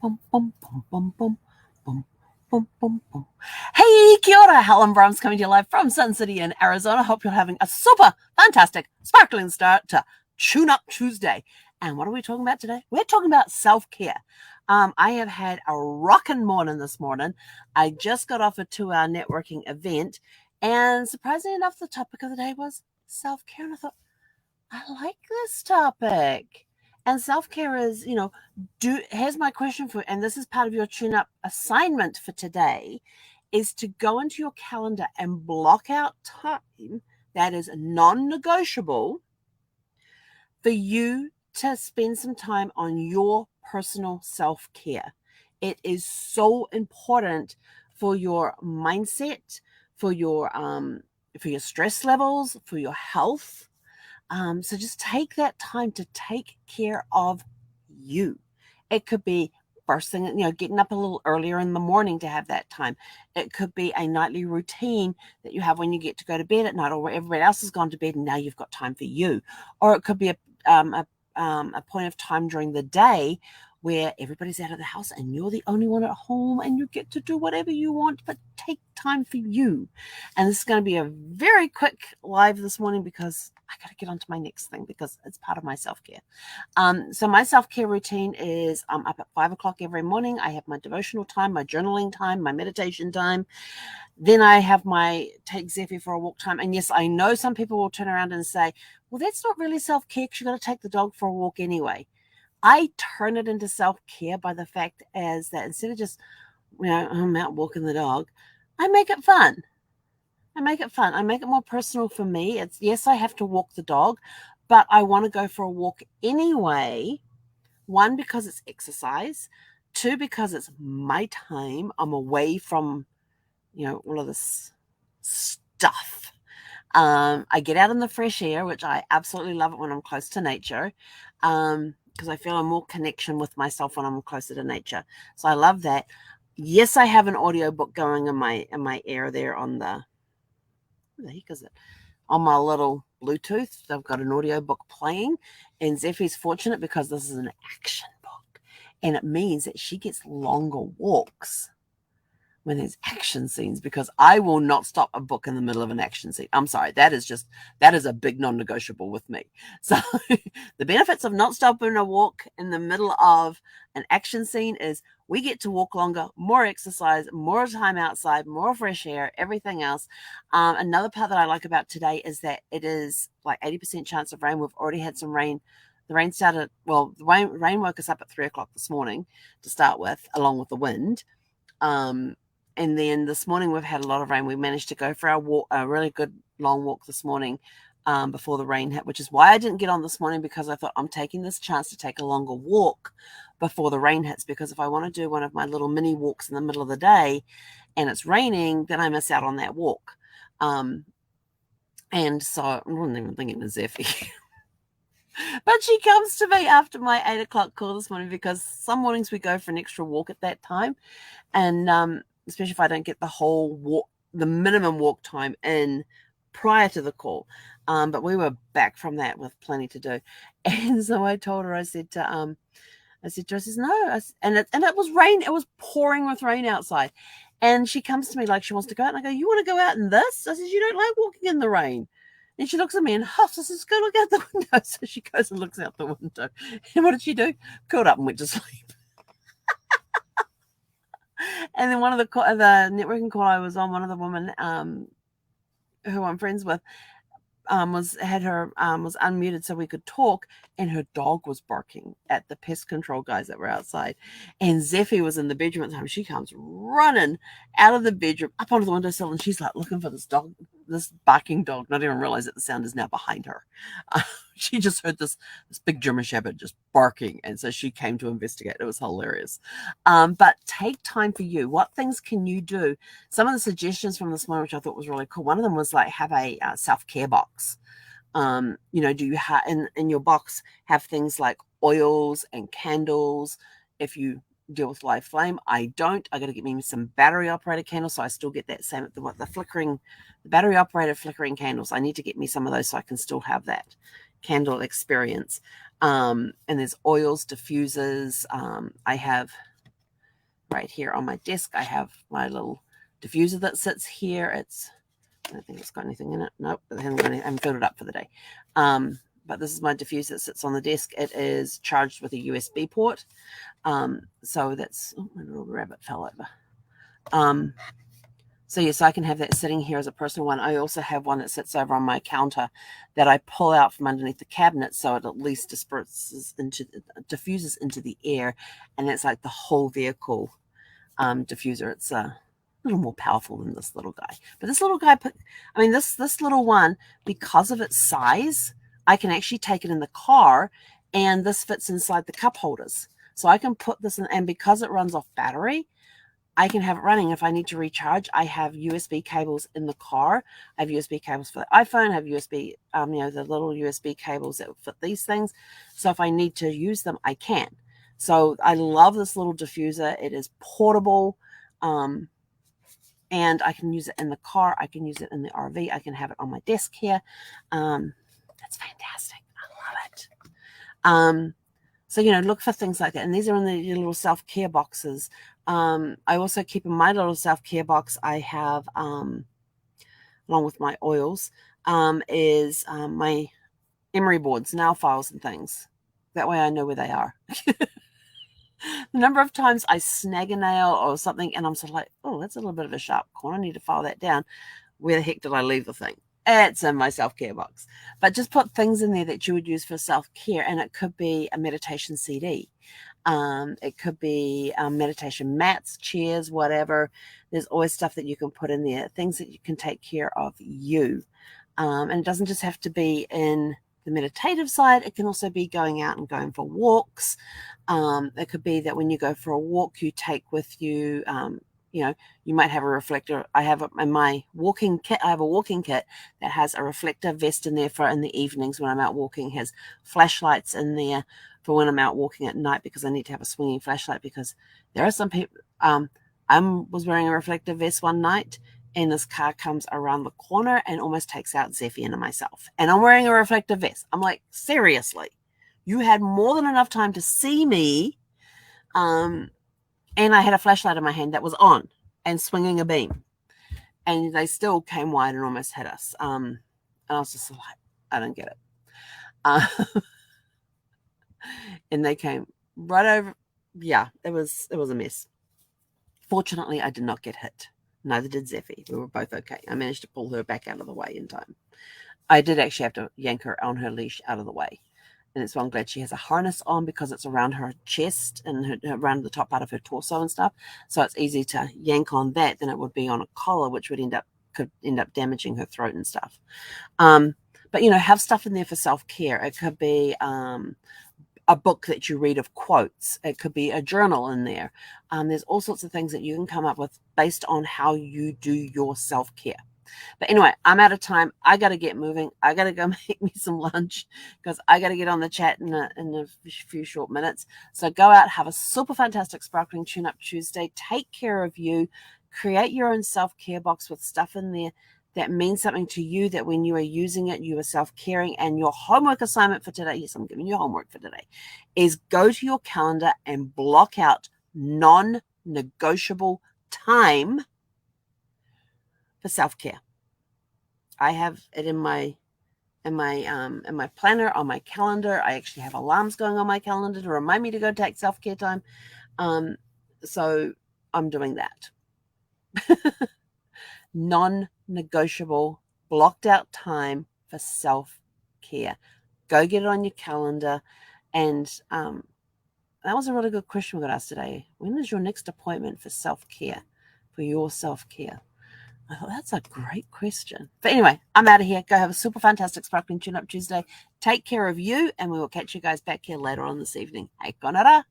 Boom, boom, boom, boom, boom, boom, boom, boom, boom. Hey, kia ora, Helen Brahms coming to you live from Sun City in Arizona. Hope you're having a super fantastic, sparkling start to Tune Up Tuesday. And what are we talking about today? We're talking about self-care. I have had a rockin' morning this morning. I just got off a 2-hour networking event, and surprisingly enough, the topic of the day was self-care. And I thought, I like this topic. And self-care is, here's my question for you, and this is part of your tune-up assignment for today, is to go into your calendar and block out time that is non-negotiable for you to spend some time on your personal self-care. It is so important for your mindset, for your stress levels, for your health. So just take that time to take care of you. It could be first thing, getting up a little earlier in the morning to have that time. It could be a nightly routine that you have when you get to go to bed at night, or where everybody else has gone to bed and now you've got time for you. Or it could be a point of time during the day where everybody's out of the house and you're the only one at home and you get to do whatever you want, but take time for you. And this is going to be a very quick live this morning because I got to get on to my next thing because it's part of my self-care. So my self-care routine is I'm up at 5 o'clock every morning. I have my devotional time, my journaling time, my meditation time. Then I have my take Zeffie for a walk time. And yes, I know some people will turn around and say, well, that's not really self-care because you've got to take the dog for a walk anyway. I turn it into self-care by the fact as that instead of just, I'm out walking the dog, I make it fun. I make it more personal for me. It's, yes, I have to walk the dog, but I want to go for a walk anyway. 1, because it's exercise. 2, because it's my time. I'm away from, all of this stuff. I get out in the fresh air, which I absolutely love it when I'm close to nature. Because I feel a more connection with myself when I'm closer to nature. So I love that. Yes, I have an audiobook going in my ear there on the heck is it? On my little Bluetooth. I've got an audiobook playing. And Zeffie's fortunate because this is an action book. And it means that she gets longer walks when there's action scenes, because I will not stop a book in the middle of an action scene. I'm sorry, that is a big non-negotiable with me. So the benefits of not stopping a walk in the middle of an action scene is we get to walk longer, more exercise, more time outside, more fresh air, everything else. Another part that I like about today is that it is like 80% chance of rain. We've already had some rain. The rain started, well, the rain woke us up at 3 o'clock this morning to start with, along with the wind. And then this morning we've had a lot of rain. We managed to go for our walk, a really good long walk this morning before the rain hit, which is why I didn't get on this morning, because I thought I'm taking this chance to take a longer walk before the rain hits, because if I want to do one of my little mini walks in the middle of the day and it's raining, then I miss out on that walk. And so I wasn't even thinking of Zeffie. But she comes to me after my 8 o'clock call this morning, because some mornings we go for an extra walk at that time. And especially if I don't get the whole walk, the minimum walk time in prior to the call. But we were back from that with plenty to do. And so I told her, I said to her, no. And it was rain. It was pouring with rain outside. And she comes to me like she wants to go out. And I go, you want to go out in this? I said, you don't like walking in the rain. And she looks at me and huffs. I says, go look out the window. So she goes and looks out the window. And what did she do? Curled up and went to sleep. And then one of the networking call I was on, one of the women who I'm friends with was unmuted so we could talk, and her dog was barking at the pest control guys that were outside. And Zeffie was in the bedroom at the time. She comes running out of the bedroom up onto the windowsill, and she's like looking for this dog, this barking dog, not even realize that the sound is now behind her. She just heard this big German Shepherd just barking, and so she came to investigate. It was hilarious. But take time for you. What things can you do? Some of the suggestions from this morning, which I thought was really cool, one of them was like have a self-care box. Do you have in your box have things like oils and candles? If you deal with live flame, I don't. I got to get me some battery operated candles, so I still get that same the battery operated flickering candles. I need to get me some of those so I can still have that candle experience. And there's oils, diffusers. I have right here on my desk, I have my little diffuser that sits here. I don't think it's got anything in it. Nope, I haven't filled it up for the day. But this is my diffuser that sits on the desk. It is charged with a USB port. So that's, oh, my little rabbit fell over. So yes, I can have that sitting here as a personal one. I also have one that sits over on my counter that I pull out from underneath the cabinet, so it at least diffuses into the air, and that's like the whole vehicle diffuser. It's a little more powerful than this little guy. But this little guy, this little one, because of its size, I can actually take it in the car, and this fits inside the cup holders. So I can put this in, and because it runs off battery, I can have it running. If I need to recharge, I have USB cables in the car. I have USB cables for the iPhone. I have USB, the little USB cables that fit these things. So if I need to use them, I can. So I love this little diffuser. It is portable, and I can use it in the car. I can use it in the RV. I can have it on my desk here. That's fantastic. I love it. So, look for things like that. And these are in the little self-care boxes. I also keep in my little self-care box, I have, along with my oils, is my emery boards, nail files and things. That way I know where they are. The number of times I snag a nail or something and I'm sort of like, oh, that's a little bit of a sharp corner. I need to file that down. Where the heck did I leave the thing? It's in my self-care box. But just put things in there that you would use for self-care, and it could be a meditation CD. It could be meditation mats, chairs, whatever. There's always stuff that you can put in there, things that you can take care of you. And it doesn't just have to be in the meditative side. It can also be going out and going for walks. It could be that when you go for a walk, you take with you, you might have a reflector. I have in my walking kit. I have a walking kit that has a reflector vest in there for in the evenings when I'm out walking. It has flashlights in there for when I'm out walking at night, because I need to have a swinging flashlight, because there are some people. I was wearing a reflective vest one night, and this car comes around the corner and almost takes out Zeffie and myself. And I'm wearing a reflective vest. I'm like, seriously, you had more than enough time to see me. And I had a flashlight in my hand that was on and swinging a beam. And they still came wide and almost hit us. And I was just like, I don't get it. And they came right over. Yeah, it was a mess. Fortunately, I did not get hit. Neither did Zeffie. We were both okay. I managed to pull her back out of the way in time. I did actually have to yank her on her leash out of the way. And it's why I'm glad she has a harness on, because it's around her chest and around the top part of her torso and stuff. So it's easy to yank on that than it would be on a collar, which could end up damaging her throat and stuff. But have stuff in there for self-care. It could be a book that you read of quotes. It could be a journal in there. There's all sorts of things that you can come up with based on how you do your self-care. But anyway, I'm out of time. I got to get moving. I got to go make me some lunch, because I got to get on the chat in a few short minutes. So go out, have a super fantastic Sparkling Tune-Up Tuesday. Take care of you. Create your own self-care box with stuff in there that means something to you, that when you are using it, you are self-caring. And your homework assignment for today, yes, I'm giving you homework for today, is go to your calendar and block out non-negotiable time for self-care. I have it in my planner on my calendar. I actually have alarms going on my calendar to remind me to go take self-care time. So I'm doing that. Non-negotiable, blocked out time for self-care. Go get it on your calendar. And that was a really good question we got asked today. When is your next appointment for self-care, for your self-care? I thought, that's a great question. But anyway, I'm out of here. Go have a super fantastic Sparkling Tune-Up Tuesday. Take care of you, and we will catch you guys back here later on this evening. Hey, konara.